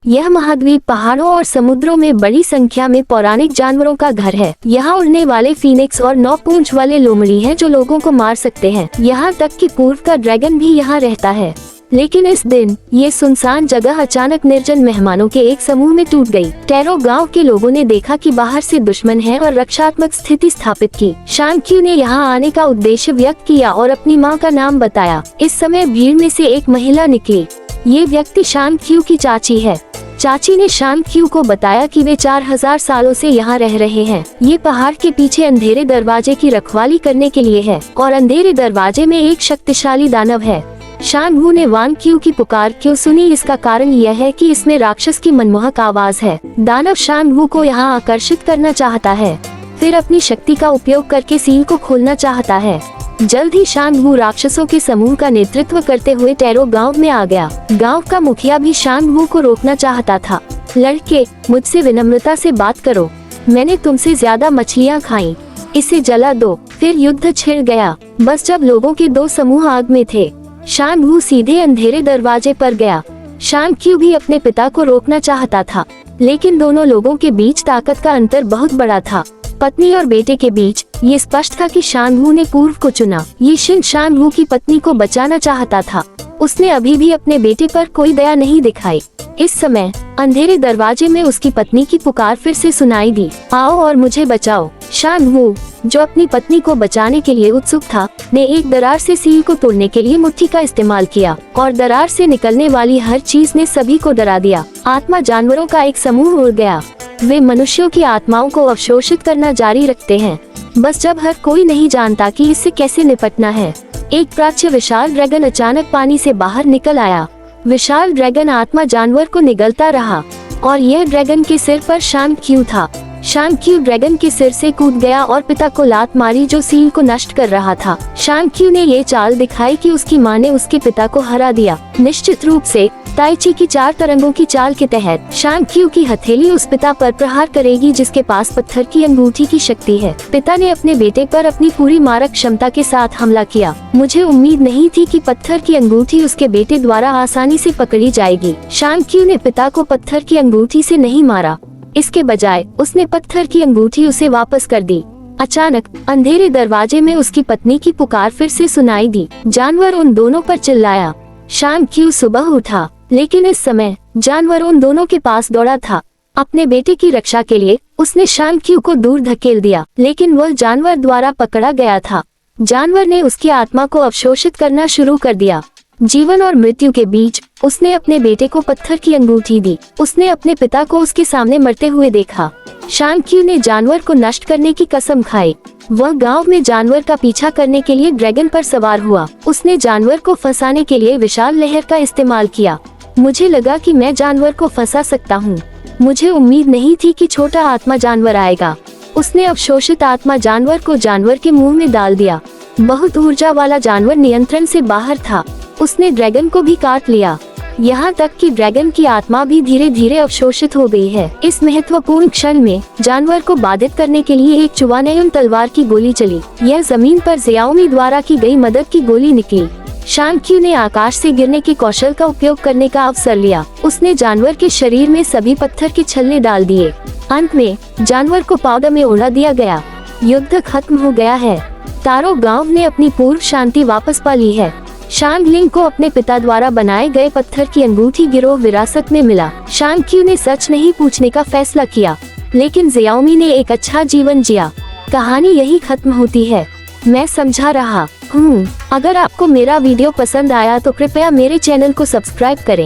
यह महाद्वीप पहाड़ों और समुद्रों में बड़ी संख्या में पौराणिक जानवरों का घर है। यहाँ उड़ने वाले फीनिक्स और 9 पूंछ वाले लोमड़ी हैं जो लोगों को मार सकते हैं। यहाँ तक कि पूर्व का ड्रैगन भी यहाँ रहता है। लेकिन इस दिन ये सुनसान जगह अचानक निर्जन मेहमानों के एक समूह में टूट गई। टैरो गांव के लोगों ने देखा कि बाहर से दुश्मन है और रक्षात्मक स्थिति स्थापित की। शानक्यू ने यहाँ आने का उद्देश्य व्यक्त किया और अपनी माँ का नाम बताया। इस समय भीड़ में से एक महिला निकली। ये व्यक्ति शानक्यू की चाची है। चाची ने शानक्यू को बताया कि वे 4000 सालों से यहाँ रह रहे हैं। ये पहाड़ के पीछे अंधेरे दरवाजे की रखवाली करने के लिए है और अंधेरे दरवाजे में एक शक्तिशाली दानव है। शानवू ने वांग क्यू की पुकार क्यों सुनी, इसका कारण यह है कि इसमें राक्षस की मनमोहक आवाज है। दानव शानवू को यहाँ आकर्षित करना चाहता है, फिर अपनी शक्ति का उपयोग करके सील को खोलना चाहता है। जल्द ही शानवू राक्षसों के समूह का नेतृत्व करते हुए टैरो गांव में आ गया। गांव का मुखिया भी शानवू को रोकना चाहता था। लड़के, मुझसे विनम्रता से बात करो, मैंने तुमसे ज्यादा मछलियाँ खाई, इसे जला दो। फिर युद्ध छिड़ गया। बस जब लोगों के 2 समूह आग में थे, शानवू सीधे अंधेरे दरवाजे पर गया। शानक्यू भी अपने पिता को रोकना चाहता था, लेकिन दोनों लोगों के बीच ताकत का अंतर बहुत बड़ा था। पत्नी और बेटे के बीच ये स्पष्ट था कि शानवू ने पूर्व को चुना। ये शिन शानवू की पत्नी को बचाना चाहता था। उसने अभी भी अपने बेटे पर कोई दया नहीं दिखाई। इस समय अंधेरे दरवाजे में उसकी पत्नी की पुकार फिर से सुनाई दी, आओ और मुझे बचाओ। शानवू, जो अपनी पत्नी को बचाने के लिए उत्सुक था, ने एक दरार से सील को तोड़ने के लिए मुट्ठी का इस्तेमाल किया और दरार से निकलने वाली हर चीज ने सभी को डरा दिया। आत्मा जानवरों का एक समूह उड़ गया। वे मनुष्यों की आत्माओं को अवशोषित करना जारी रखते हैं, बस जब हर कोई नहीं जानता कि इससे कैसे निपटना है। एक प्राच्य विशाल ड्रैगन अचानक पानी से बाहर निकल आया। विशाल ड्रैगन आत्मा जानवर को निगलता रहा और यह ड्रैगन के सिर पर शानक्यू था। शानक्यू ड्रैगन के सिर से कूद गया और पिता को लात मारी जो सील को नष्ट कर रहा था। शानक्यू ने ये चाल दिखाई कि उसकी मां ने उसके पिता को हरा दिया। निश्चित रूप से ताइची की 4 तरंगों की चाल के तहत शानक्यू की हथेली उस पिता पर प्रहार करेगी जिसके पास पत्थर की अंगूठी की शक्ति है। पिता ने अपने बेटे पर अपनी पूरी मारक क्षमता के साथ हमला किया। मुझे उम्मीद नहीं थी कि पत्थर की अंगूठी उसके बेटे द्वारा आसानी से पकड़ी जाएगी। शानक्यू ने पिता को पत्थर की अंगूठी से नहीं मारा, इसके बजाय उसने पत्थर की अंगूठी उसे वापस कर दी। अचानक अंधेरे दरवाजे में उसकी पत्नी की पुकार फिर से सुनाई दी। जानवर उन दोनों पर चिल्लाया। शानक्यू सुबह उठा, लेकिन इस समय जानवर उन दोनों के पास दौड़ा था। अपने बेटे की रक्षा के लिए उसने शानक्यू को दूर धकेल दिया, लेकिन वह जानवर द्वारा पकड़ा गया था। जानवर ने उसकी आत्मा को अवशोषित करना शुरू कर दिया। जीवन और मृत्यु के बीच उसने अपने बेटे को पत्थर की अंगूठी दी। उसने अपने पिता को उसके सामने मरते हुए देखा। शानक्यू ने जानवर को नष्ट करने की कसम खाई। वह गांव में जानवर का पीछा करने के लिए ड्रैगन पर सवार हुआ। उसने जानवर को फंसाने के लिए विशाल लहर का इस्तेमाल किया। मुझे लगा कि मैं जानवर को फंसा सकता हूँ। मुझे उम्मीद नहीं थी कि छोटा आत्मा जानवर आएगा। उसने अवशोषित आत्मा जानवर को जानवर के मुंह में डाल दिया। बहुत ऊर्जा वाला जानवर नियंत्रण से बाहर था। उसने ड्रैगन को भी काट लिया, यहाँ तक कि ड्रैगन की आत्मा भी धीरे धीरे अवशोषित हो गई है। इस महत्वपूर्ण क्षण में जानवर को बाधित करने के लिए एक चुवानेयुन तलवार की गोली चली। यह जमीन पर ज़ियाओमी द्वारा की गई मदद की गोली निकली। शानक्यू ने आकाश से गिरने के कौशल का उपयोग करने का अवसर लिया। उसने जानवर के शरीर में सभी पत्थर के छल्ले डाल दिए। अंत में जानवर को पाउडर में उड़ा दिया गया। युद्ध खत्म हो गया है। तारो गांव ने अपनी पूर्व शांति वापस पा ली है। शानलिंग को अपने पिता द्वारा बनाए गए पत्थर की अंगूठी गिरोह विरासत में मिला। शानक्यू ने सच नहीं पूछने का फैसला किया, लेकिन ज़ियाओमी ने एक अच्छा जीवन जिया। कहानी यही खत्म होती है। मैं समझा रहा हूँ। अगर आपको मेरा वीडियो पसंद आया तो कृपया मेरे चैनल को सब्सक्राइब करें।